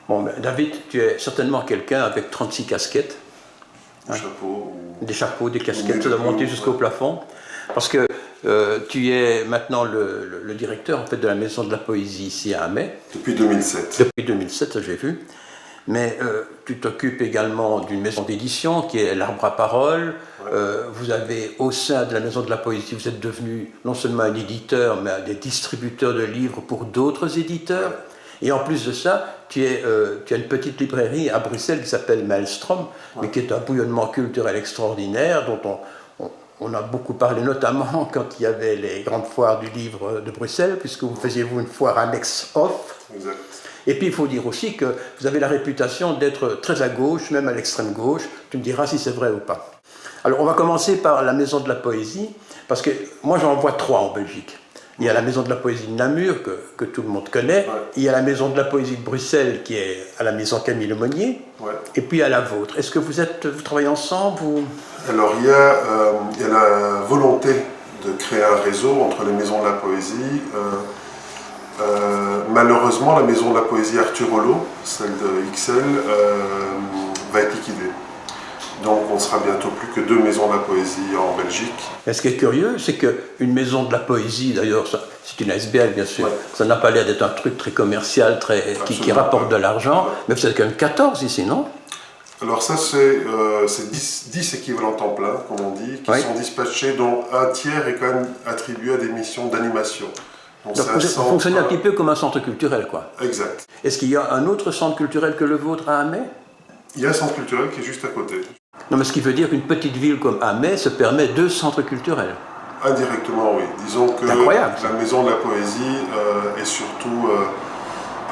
Bon, ben, David, tu es certainement quelqu'un avec 36 casquettes. Des chapeaux. Des chapeaux, des casquettes, ça doit monter jusqu'au plafond. Parce que tu es maintenant le directeur en fait, de la Maison de la Poésie ici à Amais. Depuis 2007. Depuis 2007, ça j'ai vu. Mais tu t'occupes également d'une maison d'édition qui est l'Arbre à Parole. Ouais. Vous avez, au sein de la Maison de la Poésie, vous êtes devenu non seulement un éditeur, mais des distributeurs de livres pour d'autres éditeurs. Ouais. Et en plus de ça, tu as une petite librairie à Bruxelles qui s'appelle Maelstrom, ouais. mais qui est un bouillonnement culturel extraordinaire dont on a beaucoup parlé, notamment quand il y avait les grandes foires du livre de Bruxelles, puisque vous faisiez une foire annexe off. Exact. Et puis il faut dire aussi que vous avez la réputation d'être très à gauche, même à l'extrême gauche. Tu me diras si c'est vrai ou pas. Alors on va commencer par la Maison de la Poésie, parce que moi j'en vois 3 en Belgique. Il y a la Maison de la Poésie de Namur, que tout le monde connaît. Ouais. Il y a la Maison de la Poésie de Bruxelles, qui est à la Maison Camille Lemonnier. Ouais. Et puis il y a la vôtre. Est-ce que vous travaillez ensemble ou... Alors il y a la volonté de créer un réseau entre les Maisons de la Poésie. Malheureusement, la Maison de la Poésie Arthur Rollo, celle de XL, va être liquidée. Donc on sera bientôt plus que 2 maisons de la poésie en Belgique. Et ce qui est curieux, c'est qu'une maison de la poésie, d'ailleurs, c'est une SBL bien sûr, ouais. Ça n'a pas l'air d'être un truc très commercial, qui rapporte de l'argent, ouais. Mais vous êtes quand même 14 ici, non? Alors ça, c'est 10 équivalents temps plein, comme on dit, qui sont dispatchés, dont un tiers est quand même attribué à des missions d'animation. Donc vous fonctionnez un petit peu comme un centre culturel, quoi. Exact. Est-ce qu'il y a un autre centre culturel que le vôtre à Amais? Il y a un centre culturel qui est juste à côté. Non, mais ce qui veut dire qu'une petite ville comme Amais se permet 2 centres culturels. Indirectement, oui. Disons que la Maison de la Poésie est surtout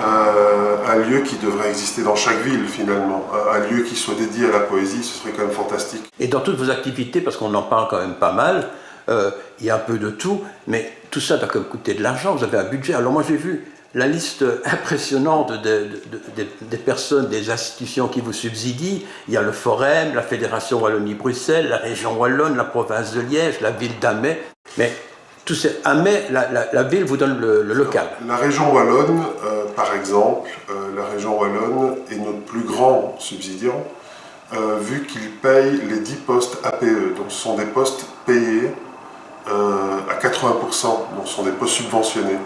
un lieu qui devrait exister dans chaque ville, finalement. Un lieu qui soit dédié à la poésie, ce serait quand même fantastique. Et dans toutes vos activités, parce qu'on en parle quand même pas mal, il y a un peu de tout, mais tout ça doit quand même coûter de l'argent, vous avez un budget. Alors moi j'ai vu la liste impressionnante des personnes, des institutions qui vous subsidient. Il y a le Forum, la Fédération Wallonie-Bruxelles, la région Wallonne, la province de Liège, la ville d'Amais. Mais tout ces Amais, la ville vous donne le local. La région Wallonne, par exemple, la région Wallonne est notre plus grand subsidiant, vu qu'il paye les 10 postes APE. Donc ce sont des postes payés à 80%, donc ce sont des postes subventionnés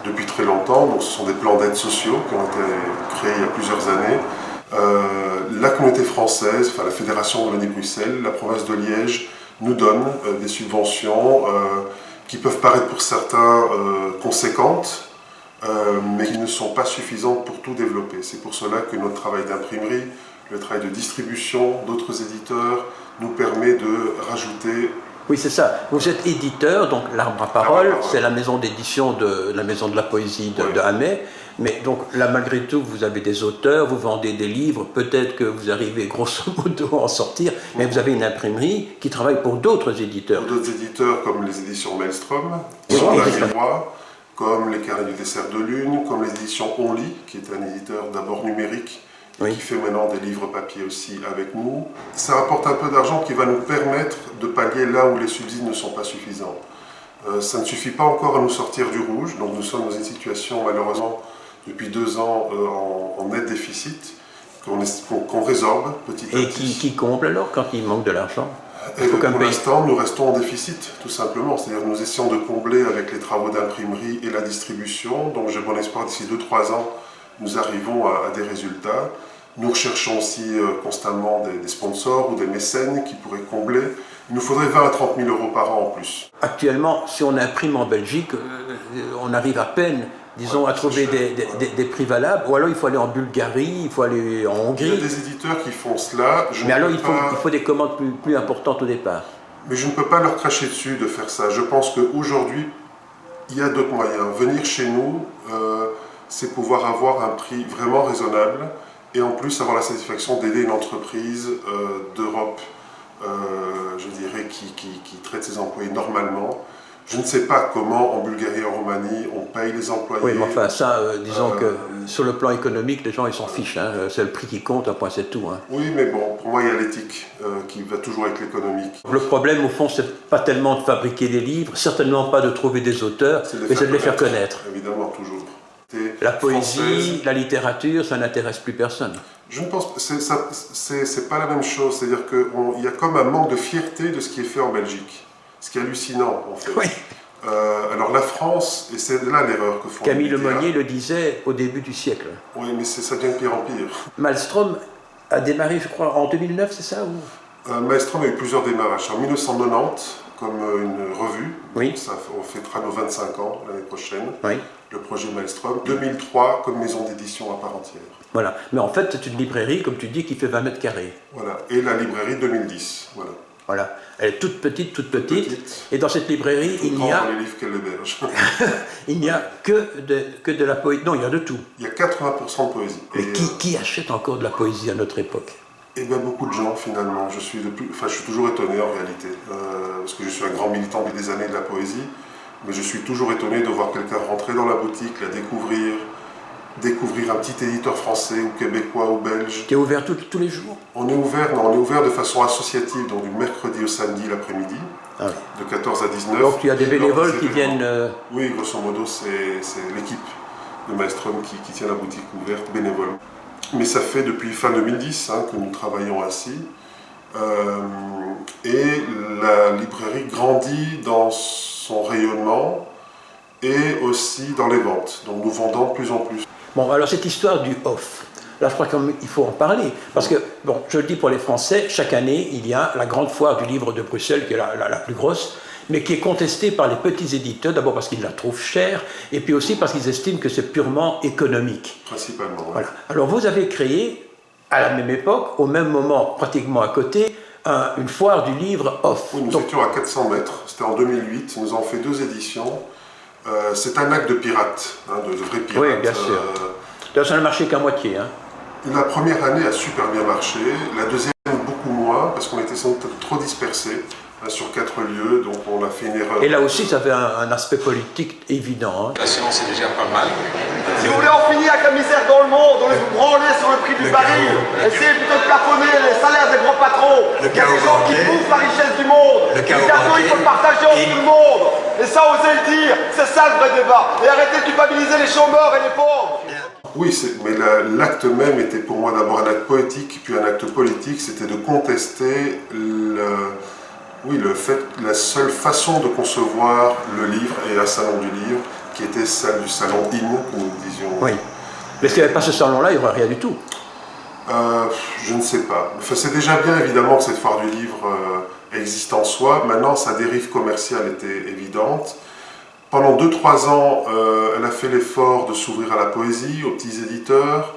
depuis très longtemps, donc ce sont des plans d'aide sociaux qui ont été créés il y a plusieurs années. La communauté française, enfin la Fédération Wallonie-Bruxelles, la province de Liège nous donne des subventions qui peuvent paraître pour certains conséquentes, mais qui ne sont pas suffisantes pour tout développer. C'est pour cela que notre travail d'imprimerie, le travail de distribution d'autres éditeurs nous permet de rajouter. Oui, c'est ça. Vous êtes éditeur, donc l'Arbre à Parole, c'est la maison d'édition de la Maison de la Poésie de Amais. Mais donc là, malgré tout, vous avez des auteurs, vous vendez des livres, peut-être que vous arrivez grosso modo à en sortir, mais vous avez une imprimerie qui travaille pour d'autres éditeurs. Pour d'autres éditeurs comme les éditions Maelstrom, comme la Miroir, comme les Carrés du Dessert de Lune, comme les éditions Only, qui est un éditeur d'abord numérique, qui fait maintenant des livres papier aussi avec nous. Ça rapporte un peu d'argent qui va nous permettre de pallier là où les subsides ne sont pas suffisants. Ça ne suffit pas encore à nous sortir du rouge, donc nous sommes dans une situation malheureusement depuis 2 ans en net déficit, qu'on résorbe petit à petit. Et qui comble alors quand il manque de l'argent? Pour l'instant, nous restons en déficit, tout simplement. C'est-à-dire nous essayons de combler avec les travaux d'imprimerie et la distribution. Donc j'ai bon espoir d'ici 2-3 ans, nous arrivons à des résultats. Nous recherchons aussi constamment des sponsors ou des mécènes qui pourraient combler. Il nous faudrait 20 à 30 000 euros par an en plus. Actuellement, si on imprime en Belgique, on arrive à peine, disons, à trouver des prix valables. Ou alors il faut aller en Bulgarie, il faut aller en Hongrie. Il y a des éditeurs qui font cela. Mais alors il faut des commandes plus importantes au départ. Mais je ne peux pas leur cracher dessus de faire ça. Je pense qu'aujourd'hui, il y a d'autres moyens. Venir chez nous, c'est pouvoir avoir un prix vraiment raisonnable et en plus avoir la satisfaction d'aider une entreprise d'Europe, je dirais, qui traite ses employés normalement. Je ne sais pas comment en Bulgarie et en Roumanie on paye les employés. Oui, mais enfin ça, disons que sur le plan économique, les gens ils s'en fichent, hein. C'est le prix qui compte, un point c'est tout. Hein. Oui, mais bon, pour moi il y a l'éthique qui va toujours avec l'économique. Le problème au fond, c'est pas tellement de fabriquer des livres, certainement pas de trouver des auteurs, mais c'est de les faire connaître. Évidemment, toujours. La poésie, française. la littérature, ça n'intéresse plus personne. Je ne pense pas, c'est pas la même chose, c'est-à-dire qu'il y a comme un manque de fierté de ce qui est fait en Belgique, ce qui est hallucinant en fait. Oui. Alors la France, et c'est là l'erreur que font Camille les médias. Lemonnier le disait au début du siècle. Oui, mais ça devient de pire en pire. Maelstrom a démarré, je crois, en 2009, c'est ça ou... Maelstrom a eu plusieurs démarrages. En 1990, comme une revue, Oui. On fêtera nos 25 ans l'année prochaine, Oui. le projet Maelstrom. 2003, comme maison d'édition à part entière. Voilà. Mais en fait, c'est une librairie, comme tu dis, qui fait 20 mètres carrés. Voilà. Et la librairie 2010. Voilà. Voilà. Elle est toute petite, toute petite. Petite. Et dans cette librairie, Il il faut n'y a, prendre les livres qu'elle héberge. il n'y a que de la poésie. Non, il y a de tout. Il y a 80% de poésie. Mais Et, qui achète encore de la poésie à notre époque? eh bien, beaucoup de gens finalement. Je suis toujours étonné en réalité, parce que je suis un grand militant depuis des années de la poésie, mais je suis toujours étonné de voir quelqu'un rentrer dans la boutique, la découvrir un petit éditeur français ou québécois ou belge. Qui est ouvert tous les jours? On est ouvert de façon associative, donc du mercredi au samedi l'après-midi, Ah oui. de 14 à 19. Donc il y a des Et lors bénévoles des qui événements. viennent... Oui, grosso modo, c'est l'équipe de Maelstrom qui tient la boutique ouverte, bénévole. Mais ça fait depuis fin 2010 que nous travaillons ainsi. Et la librairie grandit dans son rayonnement et aussi dans les ventes. Donc nous vendons de plus en plus. Bon, alors cette histoire du off, là je crois qu'il faut en parler. Parce que, bon, je le dis pour les Français, chaque année, il y a la grande foire du livre de Bruxelles, qui est la plus grosse, mais qui est contestée par les petits éditeurs, d'abord parce qu'ils la trouvent chère, et puis aussi parce qu'ils estiment que c'est purement économique. Principalement. Ouais. Voilà. Alors vous avez créé, à la même époque, au même moment, pratiquement à côté, une foire du livre off. Oui, nous Donc, étions à 400 mètres, c'était en 2008, nous avons fait 2 éditions. C'est un acte de pirate, de vrai pirate. Oui, bien sûr. D'ailleurs, ça n'a marché qu'à moitié. Hein. La première année a super bien marché, la deuxième beaucoup moins, parce qu'on était sans doute trop dispersés sur 4 lieux, donc on a fait une erreur. Et là aussi, ça avait un aspect politique évident. Hein. La science est déjà pas mal. Si vous voulez en finir avec la misère dans le monde, au lieu de vous branler sur le prix du baril, essayez plutôt de plafonner les salaires des grands patrons. Il y a des gens qui bouffent la richesse du monde. Le gâteau, il faut le partager entre tout le monde. Et ça, osez le dire, c'est ça le vrai débat. Et arrêtez de culpabiliser les chômeurs et les pauvres. Oui, mais l'acte même était pour moi d'abord un acte poétique, puis un acte politique, c'était de contester le fait que la seule façon de concevoir le livre et un salon du livre, qui était celle du salon IN, que nous disions. Oui. Mais s'il n'y avait pas ce salon-là, il n'y aurait rien du tout. Je ne sais pas. Enfin, c'est déjà bien évidemment que cette foire du livre existe en soi. Maintenant, sa dérive commerciale était évidente. Pendant 2-3 ans, elle a fait l'effort de s'ouvrir à la poésie, aux petits éditeurs,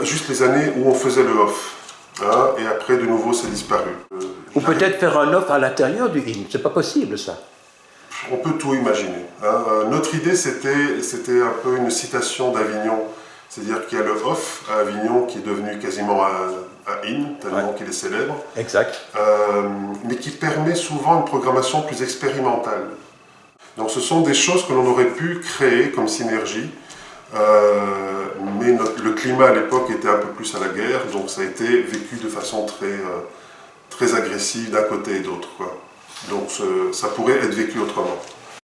juste les années où on faisait le off. Et après, de nouveau, c'est disparu. Ou peut-être faire un off à l'intérieur du IN. C'est pas possible, ça. On peut tout imaginer. Notre idée, c'était un peu une citation d'Avignon. C'est-à-dire qu'il y a le off à Avignon qui est devenu quasiment un in, tellement qu'il est célèbre. Exact. Mais qui permet souvent une programmation plus expérimentale. Donc ce sont des choses que l'on aurait pu créer comme synergie, mais le climat à l'époque était un peu plus à la guerre, donc ça a été vécu de façon très agressive d'un côté et d'autre. Donc ça pourrait être vécu autrement.